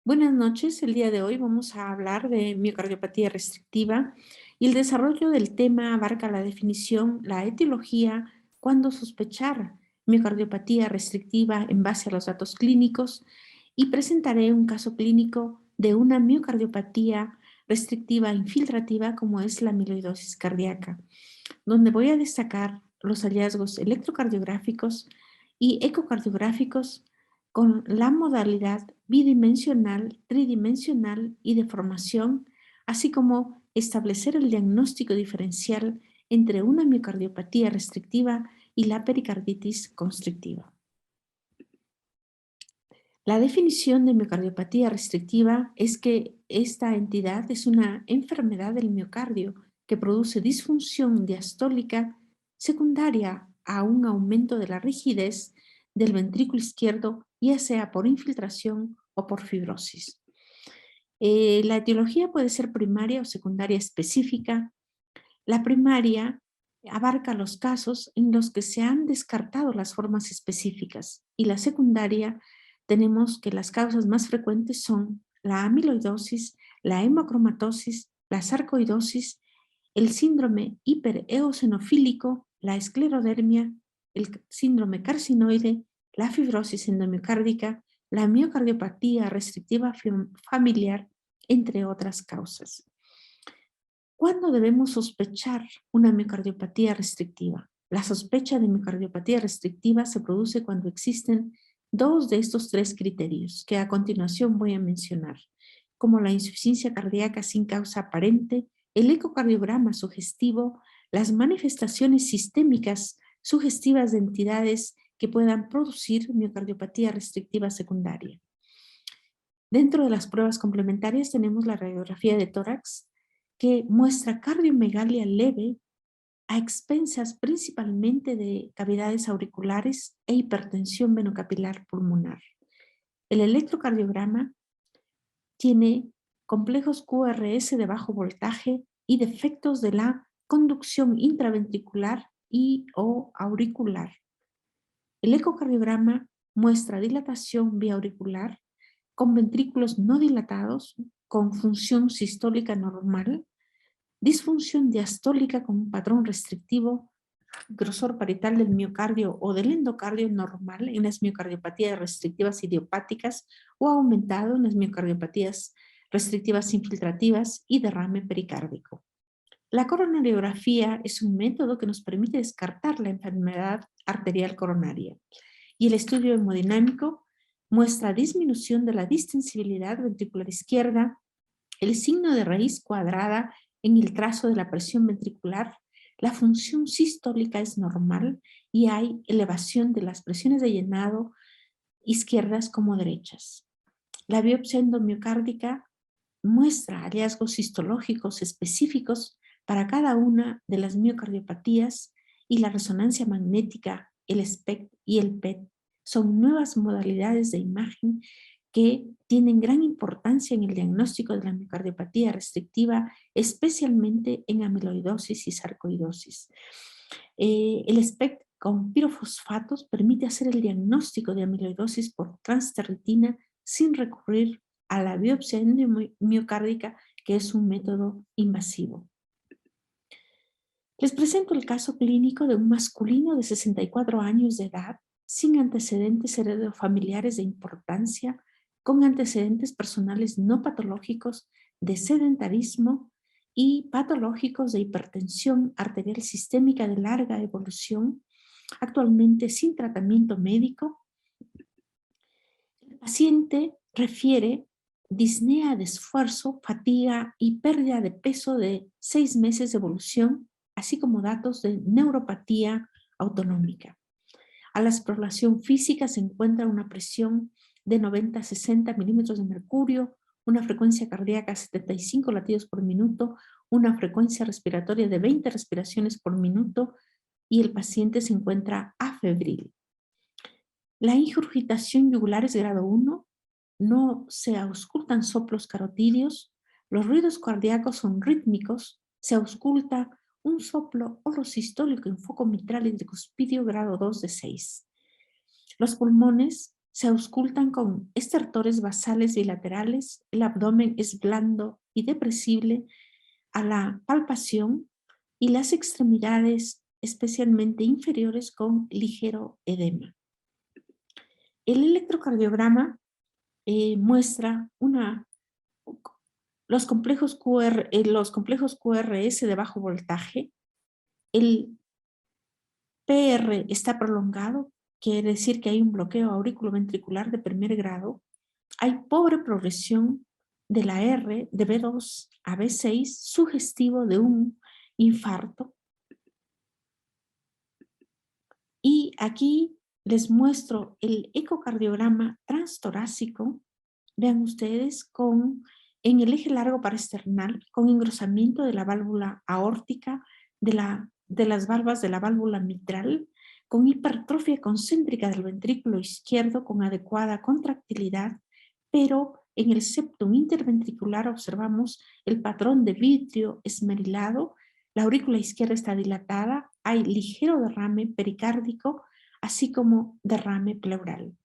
Buenas noches, el día de hoy vamos a hablar de miocardiopatía restrictiva y el desarrollo del tema abarca la definición, la etiología, cuándo sospechar miocardiopatía restrictiva en base a los datos clínicos y presentaré un caso clínico de una miocardiopatía restrictiva infiltrativa como es la amiloidosis cardíaca, donde voy a destacar los hallazgos electrocardiográficos y ecocardiográficos con la modalidad bidimensional, tridimensional y de formación, así como establecer el diagnóstico diferencial entre una miocardiopatía restrictiva y la pericarditis constrictiva. La definición de miocardiopatía restrictiva es que esta entidad es una enfermedad del miocardio que produce disfunción diastólica secundaria a un aumento de la rigidez del ventrículo izquierdo, ya sea por infiltración o por fibrosis. La etiología puede ser primaria o secundaria específica. La primaria abarca los casos en los que se han descartado las formas específicas y la secundaria tenemos que las causas más frecuentes son la amiloidosis, la hemocromatosis, la sarcoidosis, el síndrome hipereosinofílico, la esclerodermia, el síndrome carcinoide, la fibrosis endomiocárdica, la miocardiopatía restrictiva familiar, entre otras causas. ¿Cuándo debemos sospechar una miocardiopatía restrictiva? La sospecha de miocardiopatía restrictiva se produce cuando existen dos de estos tres criterios que a continuación voy a mencionar, como la insuficiencia cardíaca sin causa aparente, el ecocardiograma sugestivo, las manifestaciones sistémicas sugestivas de entidades que puedan producir miocardiopatía restrictiva secundaria. Dentro de las pruebas complementarias tenemos la radiografía de tórax, que muestra cardiomegalia leve a expensas principalmente de cavidades auriculares e hipertensión venocapilar pulmonar. El electrocardiograma tiene complejos QRS de bajo voltaje y defectos de la conducción intraventricular y o auricular. El ecocardiograma muestra dilatación vía auricular con ventrículos no dilatados, con función sistólica normal, disfunción diastólica con un patrón restrictivo, grosor parietal del miocardio o del endocardio normal en las miocardiopatías restrictivas idiopáticas o aumentado en las miocardiopatías restrictivas infiltrativas y derrame pericárdico. La coronariografía es un método que nos permite descartar la enfermedad arterial coronaria y el estudio hemodinámico muestra disminución de la distensibilidad ventricular izquierda, el signo de raíz cuadrada en el trazo de la presión ventricular, la función sistólica es normal y hay elevación de las presiones de llenado izquierdas como derechas. La biopsia endomiocárdica muestra hallazgos histológicos específicos para cada una de las miocardiopatías y la resonancia magnética, el SPECT y el PET son nuevas modalidades de imagen que tienen gran importancia en el diagnóstico de la miocardiopatía restrictiva, especialmente en amiloidosis y sarcoidosis. El SPECT con pirofosfatos permite hacer el diagnóstico de amiloidosis por transterritina sin recurrir a la biopsia endomiocárdica, que es un método invasivo. Les presento el caso clínico de un masculino de 64 años de edad, sin antecedentes heredofamiliares de importancia, con antecedentes personales no patológicos de sedentarismo y patológicos de hipertensión arterial sistémica de larga evolución, actualmente sin tratamiento médico. El paciente refiere disnea de esfuerzo, fatiga y pérdida de peso de 6 meses de evolución, así como datos de neuropatía autonómica. A la exploración física se encuentra una presión de 90 a 60 milímetros de mercurio, una frecuencia cardíaca de 75 latidos por minuto, una frecuencia respiratoria de 20 respiraciones por minuto y el paciente se encuentra afebril. La ingurgitación yugular es grado 1, no se auscultan soplos carotídeos, los ruidos cardíacos son rítmicos, se ausculta un soplo orosistólico en foco mitral y tricuspidio grado 2 de 6. Los pulmones Se auscultan con estertores basales bilaterales, el abdomen es blando y depresible a la palpación y las extremidades especialmente inferiores con ligero edema. El electrocardiograma muestra los complejos QRS de bajo voltaje. El PR está prolongado, quiere decir que hay un bloqueo auriculoventricular de primer grado. Hay pobre progresión de la R de B2 a B6, sugestivo de un infarto. Y aquí les muestro el ecocardiograma transtorácico. Vean ustedes en el eje largo parasternal, con engrosamiento de la válvula aórtica, de las valvas de la válvula mitral, con hipertrofia concéntrica del ventrículo izquierdo con adecuada contractilidad, pero en el septum interventricular observamos el patrón de vidrio esmerilado, la aurícula izquierda está dilatada, hay ligero derrame pericárdico, así como derrame pleural.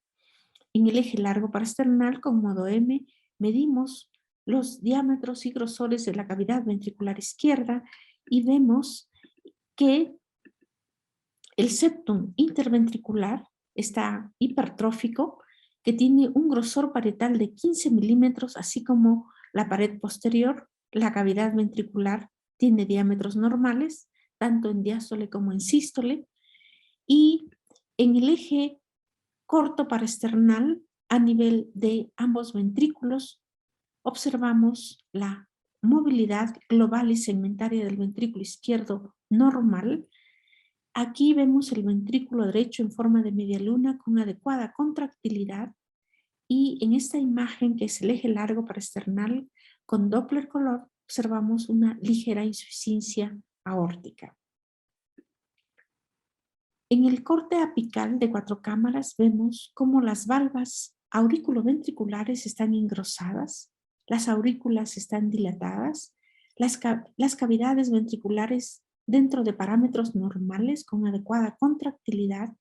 En el eje largo parasternal con modo M medimos los diámetros y grosores de la cavidad ventricular izquierda y vemos que el septum interventricular está hipertrófico, que tiene un grosor parietal de 15 milímetros, así como la pared posterior. La cavidad ventricular tiene diámetros normales, tanto en diástole como en sístole, y en el eje corto parasternal, a nivel de ambos ventrículos, observamos la movilidad global y segmentaria del ventrículo izquierdo normal. Aquí vemos el ventrículo derecho en forma de media luna con adecuada contractilidad, y en esta imagen, que es el eje largo parasternal con Doppler color, observamos una ligera insuficiencia aórtica. En el corte apical de 4 cámaras vemos cómo las valvas auriculoventriculares están engrosadas, las aurículas están dilatadas, las cavidades ventriculares dentro de parámetros normales con adecuada contractilidad,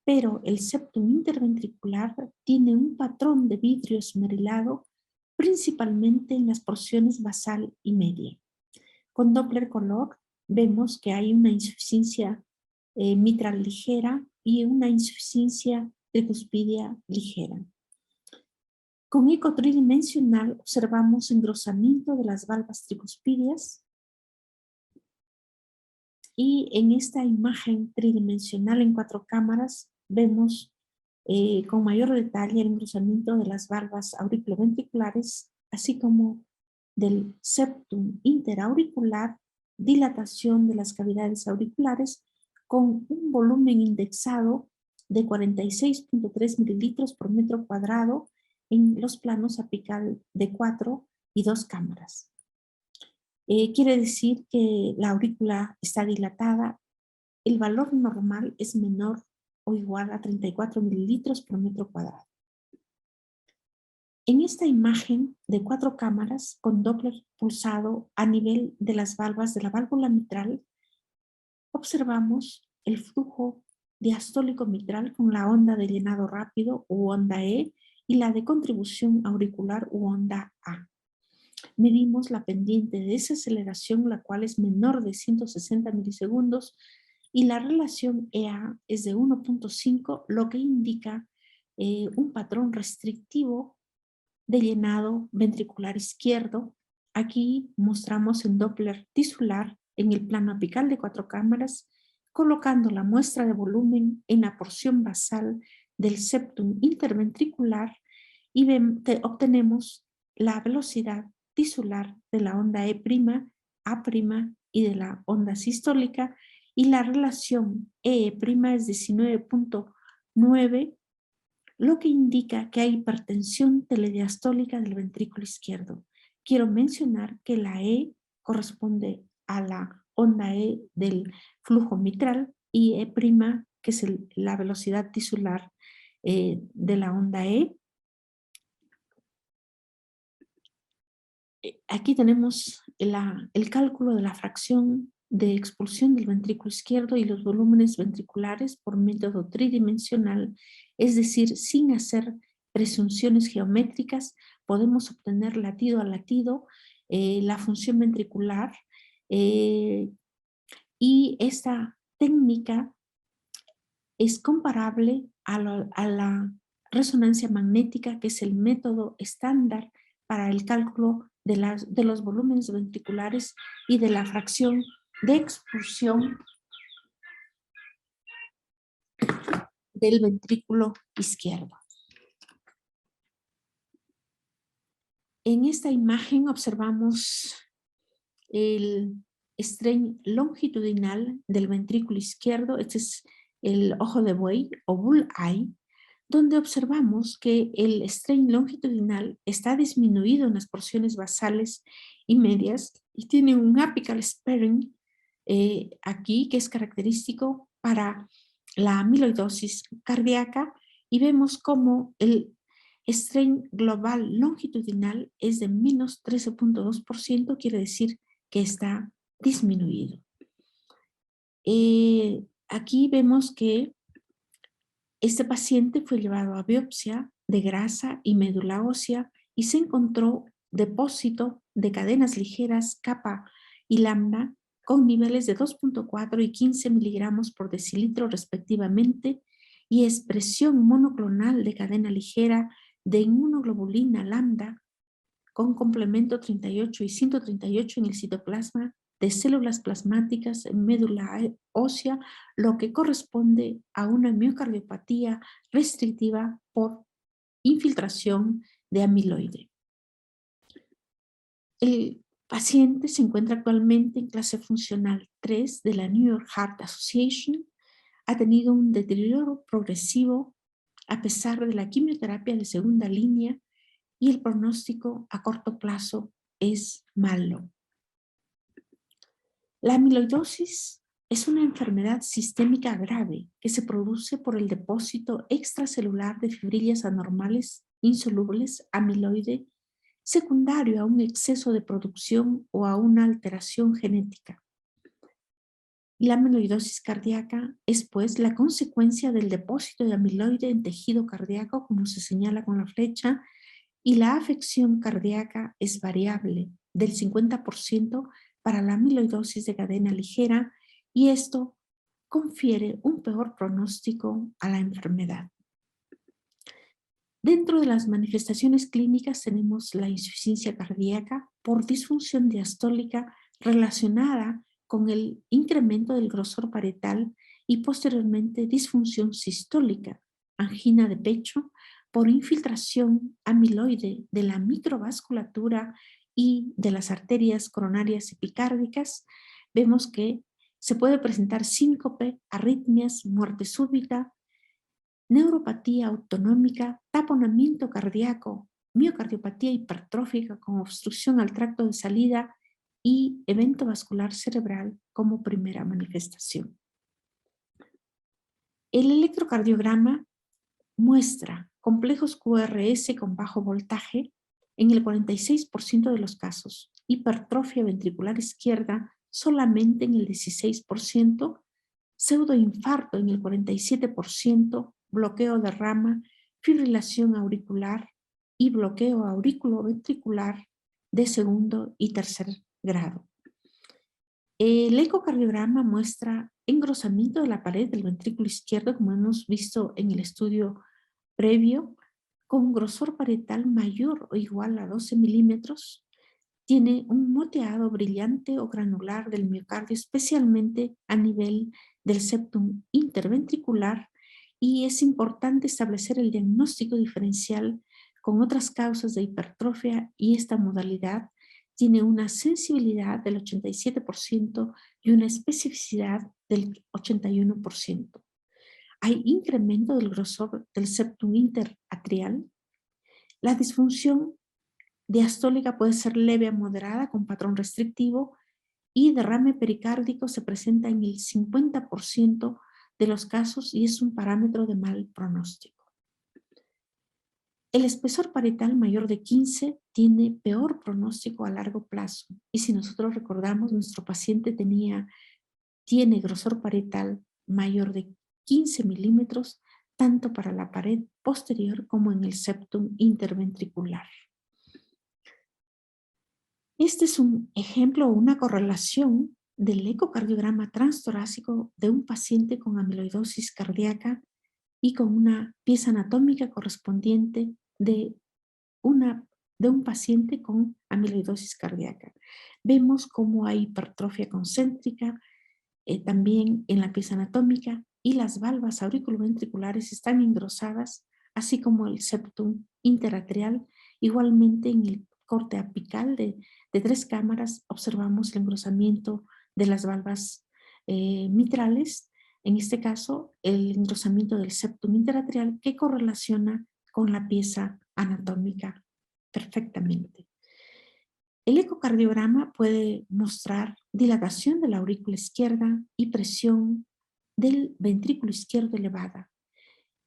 pero el septum interventricular tiene un patrón de vidrio esmerilado, principalmente en las porciones basal y media. Con Doppler color vemos que hay una insuficiencia mitral ligera y una insuficiencia tricuspidia ligera. Con eco tridimensional observamos engrosamiento de las valvas tricuspidias, y en esta imagen tridimensional en 4 cámaras vemos con mayor detalle el engrosamiento de las valvas auriculoventriculares, así como del septum interauricular, dilatación de las cavidades auriculares con un volumen indexado de 46.3 mililitros por metro cuadrado en los planos apical de 4 y 2 cámaras. Quiere decir que la aurícula está dilatada. El valor normal es menor o igual a 34 mililitros por metro cuadrado. En esta imagen de 4 cámaras con Doppler pulsado a nivel de las valvas de la válvula mitral, observamos el flujo diastólico mitral con la onda de llenado rápido u onda E y la de contribución auricular u onda A. Medimos la pendiente de desaceleración, la cual es menor de 160 milisegundos, y la relación EA es de 1.5, lo que indica un patrón restrictivo de llenado ventricular izquierdo. Aquí mostramos en Doppler tisular en el plano apical de 4 cámaras, colocando la muestra de volumen en la porción basal del septum interventricular, y obtenemos la velocidad tisular de la onda E', A' y de la onda sistólica, y la relación E' es 19.9, lo que indica que hay hipertensión telediastólica del ventrículo izquierdo. Quiero mencionar que la E corresponde a la onda E del flujo mitral, y E', que es la velocidad tisular de la onda E. Aquí tenemos el cálculo de la fracción de expulsión del ventrículo izquierdo y los volúmenes ventriculares por método tridimensional, es decir, sin hacer presunciones geométricas, podemos obtener latido a latido la función ventricular y esta técnica es comparable a la resonancia magnética, que es el método estándar para el cálculo de los volúmenes ventriculares y de la fracción de expulsión del ventrículo izquierdo. En esta imagen observamos el strain longitudinal del ventrículo izquierdo. Este es el ojo de buey o bull eye, donde observamos que el strain longitudinal está disminuido en las porciones basales y medias y tiene un apical sparing aquí, que es característico para la amiloidosis cardíaca, y vemos como el strain global longitudinal es de menos 13.2%, quiere decir que está disminuido. Aquí vemos que este paciente fue llevado a biopsia de grasa y médula ósea y se encontró depósito de cadenas ligeras kappa y lambda con niveles de 2.4 y 15 miligramos por decilitro respectivamente y expresión monoclonal de cadena ligera de inmunoglobulina lambda con complemento 38 y 138 en el citoplasma de células plasmáticas en médula ósea, lo que corresponde a una miocardiopatía restrictiva por infiltración de amiloide. El paciente se encuentra actualmente en clase funcional 3 de la New York Heart Association. Ha tenido un deterioro progresivo a pesar de la quimioterapia de segunda línea y el pronóstico a corto plazo es malo. La amiloidosis es una enfermedad sistémica grave que se produce por el depósito extracelular de fibrillas anormales insolubles amiloide secundario a un exceso de producción o a una alteración genética. La amiloidosis cardíaca es pues la consecuencia del depósito de amiloide en tejido cardíaco, como se señala con la flecha, y la afección cardíaca es variable del 50% para la amiloidosis de cadena ligera y esto confiere un peor pronóstico a la enfermedad. Dentro de las manifestaciones clínicas tenemos la insuficiencia cardíaca por disfunción diastólica relacionada con el incremento del grosor parietal y posteriormente disfunción sistólica, angina de pecho por infiltración amiloide de la microvasculatura y de las arterias coronarias epicárdicas. Vemos que se puede presentar síncope, arritmias, muerte súbita, neuropatía autonómica, taponamiento cardíaco, miocardiopatía hipertrófica con obstrucción al tracto de salida y evento vascular cerebral como primera manifestación. El electrocardiograma muestra complejos QRS con bajo voltaje en el 46% de los casos, hipertrofia ventricular izquierda solamente en el 16%, pseudoinfarto en el 47%, bloqueo de rama, fibrilación auricular y bloqueo auriculoventricular de segundo y tercer grado. El ecocardiograma muestra engrosamiento de la pared del ventrículo izquierdo, como hemos visto en el estudio previo, con grosor parietal mayor o igual a 12 milímetros. Tiene un moteado brillante o granular del miocardio, especialmente a nivel del septum interventricular, y es importante establecer el diagnóstico diferencial con otras causas de hipertrofia, y esta modalidad tiene una sensibilidad del 87% y una especificidad del 81%. Hay incremento del grosor del septum interatrial. La disfunción diastólica puede ser leve a moderada con patrón restrictivo y derrame pericárdico se presenta en el 50% de los casos y es un parámetro de mal pronóstico. El espesor parietal mayor de 15 tiene peor pronóstico a largo plazo. Y si nosotros recordamos, nuestro paciente tiene grosor parietal mayor de 15 milímetros, tanto para la pared posterior como en el septum interventricular. Este es un ejemplo o una correlación del ecocardiograma transtorácico de un paciente con amiloidosis cardíaca y con una pieza anatómica correspondiente de un paciente con amiloidosis cardíaca. Vemos cómo hay hipertrofia concéntrica, también en la pieza anatómica, y las valvas auriculoventriculares están engrosadas, así como el septum interatrial. Igualmente en el corte apical de 3 cámaras observamos el engrosamiento de las valvas mitrales, en este caso el engrosamiento del septum interatrial, que correlaciona con la pieza anatómica perfectamente. El ecocardiograma puede mostrar dilatación de la aurícula izquierda y presión del ventrículo izquierdo elevada.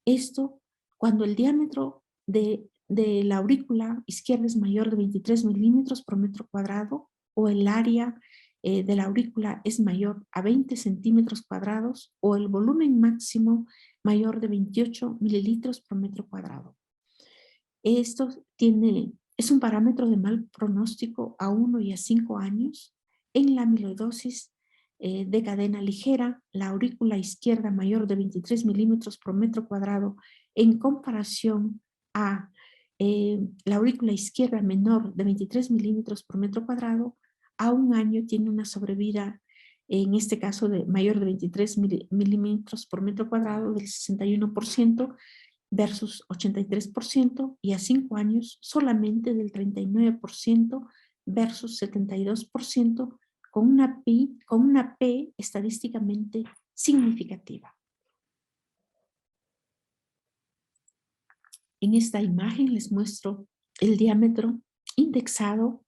Esto cuando el diámetro de la aurícula izquierda es mayor de 23 milímetros por metro cuadrado, o el área de la aurícula es mayor a 20 centímetros cuadrados, o el volumen máximo mayor de 28 mililitros por metro cuadrado. Esto es un parámetro de mal pronóstico a 1 y a 5 años. En la amiloidosis de cadena ligera, la aurícula izquierda mayor de 23 milímetros por metro cuadrado en comparación a la aurícula izquierda menor de 23 milímetros por metro cuadrado, a 1 año tiene una sobrevida, en este caso de mayor de 23 milímetros por metro cuadrado, del 61%, versus 83%, y a 5 años solamente del 39% versus 72%, con una P estadísticamente significativa. En esta imagen les muestro el diámetro indexado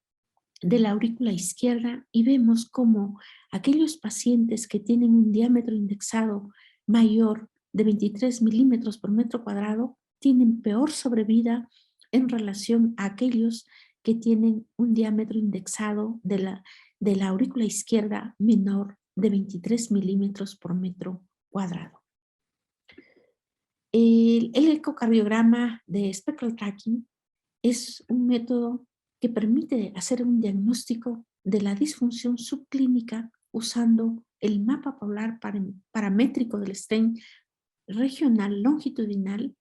de la aurícula izquierda, y vemos cómo aquellos pacientes que tienen un diámetro indexado mayor de 23 milímetros por metro cuadrado tienen peor sobrevida en relación a aquellos que tienen un diámetro indexado de la aurícula izquierda menor de 23 milímetros por metro cuadrado. El ecocardiograma de spectral tracking es un método que permite hacer un diagnóstico de la disfunción subclínica usando el mapa polar paramétrico del strain regional longitudinal.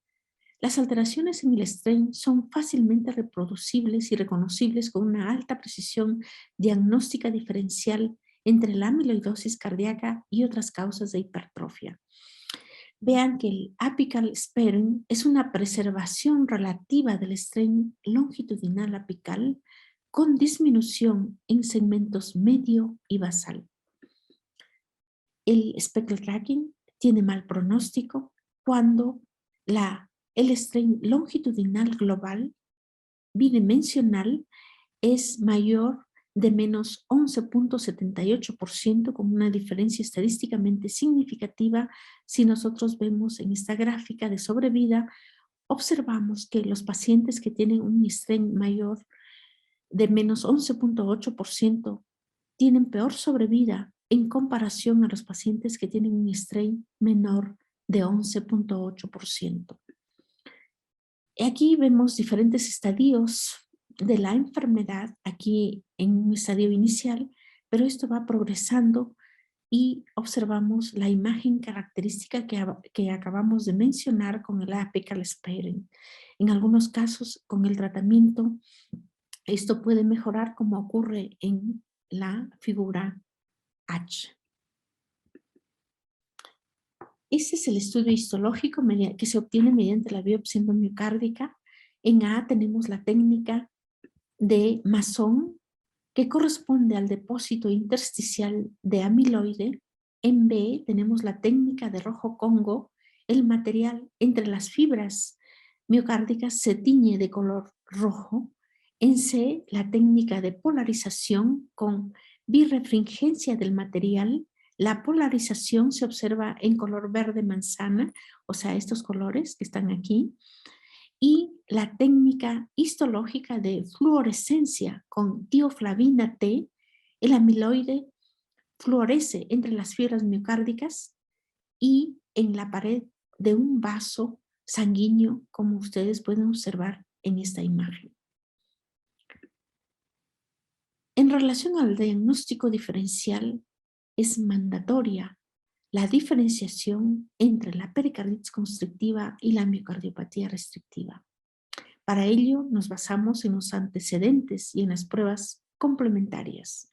Las alteraciones en el strain son fácilmente reproducibles y reconocibles con una alta precisión diagnóstica diferencial entre la amiloidosis cardíaca y otras causas de hipertrofia. Vean que el apical sparing es una preservación relativa del strain longitudinal apical con disminución en segmentos medio y basal. El spectral tracking tiene mal pronóstico cuando el strain longitudinal global bidimensional es mayor de menos 11.78%, con una diferencia estadísticamente significativa. Si nosotros vemos en esta gráfica de sobrevida, observamos que los pacientes que tienen un strain mayor de menos 11.8% tienen peor sobrevida en comparación a los pacientes que tienen un strain menor de 11.8%. Aquí vemos diferentes estadios de la enfermedad, aquí en un estadio inicial, pero esto va progresando y observamos la imagen característica que acabamos de mencionar con el apical sparing. En algunos casos, con el tratamiento, esto puede mejorar, como ocurre en la figura H. Ese es el estudio histológico que se obtiene mediante la biopsia endomiocárdica. En A tenemos la técnica de Masson, que corresponde al depósito intersticial de amiloide. En B tenemos la técnica de rojo Congo. El material entre las fibras miocárdicas se tiñe de color rojo. En C, la técnica de polarización con birrefringencia del material. La polarización se observa en color verde manzana, o sea, estos colores que están aquí. Y la técnica histológica de fluorescencia con tioflavina T, el amiloide fluoresce entre las fibras miocárdicas y en la pared de un vaso sanguíneo, como ustedes pueden observar en esta imagen. En relación al diagnóstico diferencial, es mandatoria la diferenciación entre la pericarditis constrictiva y la miocardiopatía restrictiva. Para ello nos basamos en los antecedentes y en las pruebas complementarias.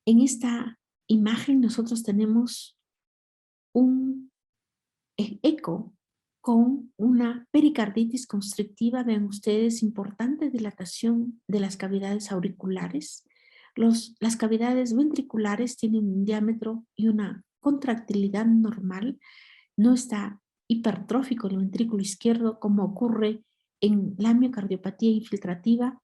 En esta imagen nosotros tenemos un eco con una pericarditis constrictiva. Vean ustedes, importante dilatación de las cavidades auriculares. Las cavidades ventriculares tienen un diámetro y una contractilidad normal. No está hipertrófico el ventrículo izquierdo como ocurre en la miocardiopatía infiltrativa.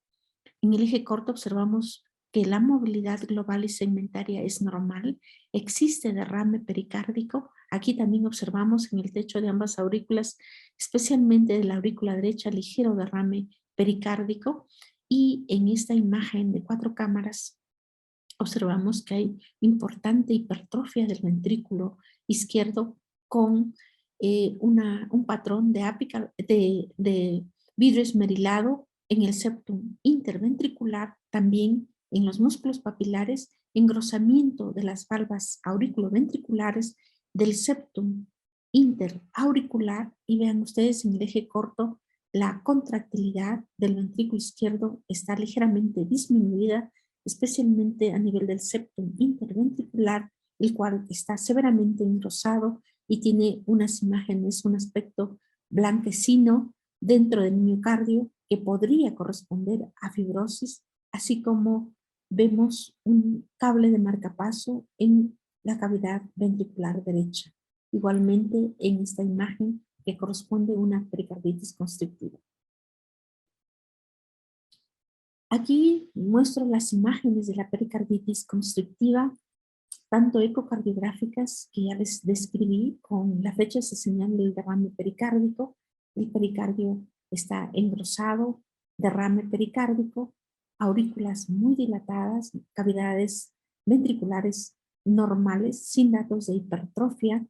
En el eje corto observamos que la movilidad global y segmentaria es normal. Existe derrame pericárdico. Aquí también observamos en el techo de ambas aurículas, especialmente de la aurícula derecha, ligero derrame pericárdico. Y en esta imagen de 4 cámaras observamos que hay importante hipertrofia del ventrículo izquierdo con un patrón de vidrio esmerilado en el septum interventricular, también en los músculos papilares, engrosamiento de las valvas auriculoventriculares del septum interauricular, y vean ustedes en el eje corto la contractilidad del ventrículo izquierdo está ligeramente disminuida, especialmente a nivel del septum interventricular, el cual está severamente engrosado y tiene unas imágenes, un aspecto blanquecino dentro del miocardio que podría corresponder a fibrosis, así como vemos un cable de marcapaso en la cavidad ventricular derecha. Igualmente en esta imagen que corresponde a una pericarditis constrictiva. Aquí muestro las imágenes de la pericarditis constrictiva, tanto ecocardiográficas que ya les describí, con la fecha se señala el derrame pericárdico, el pericardio está engrosado, derrame pericárdico, aurículas muy dilatadas, cavidades ventriculares normales, sin datos de hipertrofia,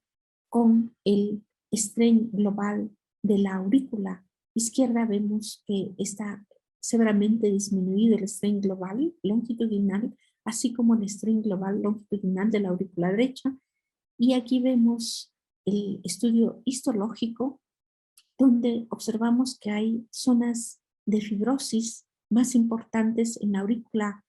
con el strain global de la aurícula izquierda vemos que está severamente disminuido el strain global longitudinal, así como el strain global longitudinal de la aurícula derecha. Y aquí vemos el estudio histológico, donde observamos que hay zonas de fibrosis más importantes en la aurícula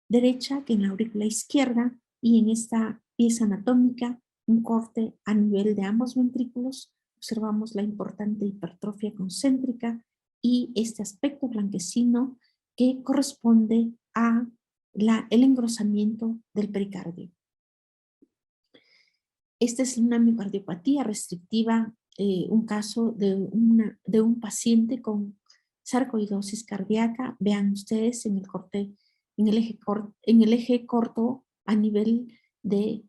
derecha que en la aurícula izquierda, y en esta pieza anatómica, un corte a nivel de ambos ventrículos, observamos la importante hipertrofia concéntrica y este aspecto blanquecino que corresponde a el engrosamiento del pericardio. Esta es una miocardiopatía restrictiva, un caso de un paciente con sarcoidosis cardíaca. Vean ustedes en el eje corto a nivel de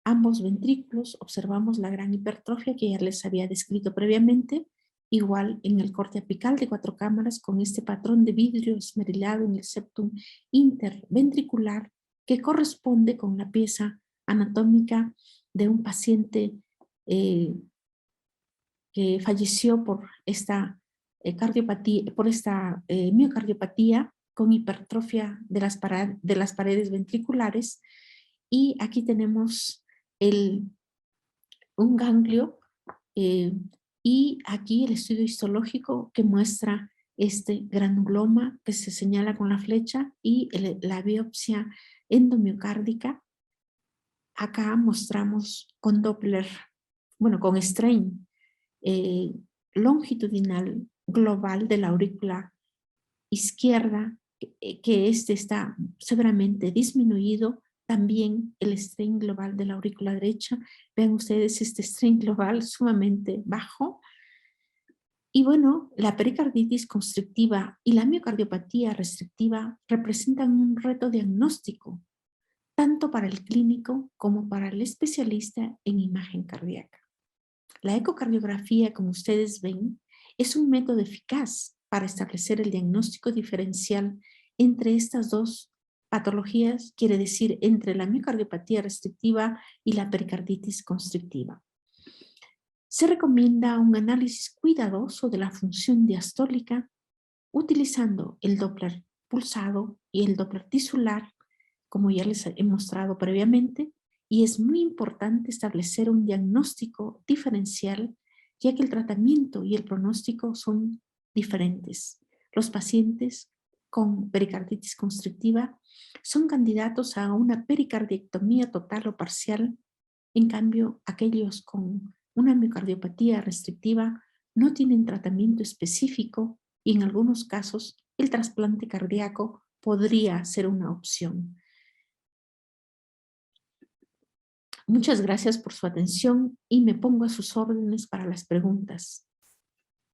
ambos ventrículos observamos la gran hipertrofia que ya les había descrito previamente, igual en el corte apical de 4 cámaras con este patrón de vidrio esmerilado en el septum interventricular que corresponde con la pieza anatómica de un paciente que falleció por esta cardiopatía, por esta miocardiopatía con hipertrofia de las paredes ventriculares. Y aquí tenemos un ganglio y aquí el estudio histológico que muestra este granuloma que se señala con la flecha y la biopsia endomiocárdica. Acá mostramos con Doppler, bueno, con strain longitudinal global de la aurícula izquierda, que este está severamente disminuido. También el strain global de la aurícula derecha. Vean ustedes este strain global sumamente bajo. Y bueno, la pericarditis constrictiva y la miocardiopatía restrictiva representan un reto diagnóstico, tanto para el clínico como para el especialista en imagen cardíaca. La ecocardiografía, como ustedes ven, Es un método eficaz para establecer el diagnóstico diferencial entre estas dos patologías, quiere decir, entre la miocardiopatía restrictiva y la pericarditis constrictiva. Se recomienda un análisis cuidadoso de la función diastólica utilizando el Doppler pulsado y el Doppler tisular, como ya les he mostrado previamente, y es muy importante establecer un diagnóstico diferencial, ya que el tratamiento y el pronóstico son diferentes. Los pacientes con pericarditis constrictiva son candidatos a una pericardiectomía total o parcial. En cambio, aquellos con una miocardiopatía restrictiva no tienen tratamiento específico y en algunos casos el trasplante cardíaco podría ser una opción. Muchas gracias por su atención y me pongo a sus órdenes para las preguntas.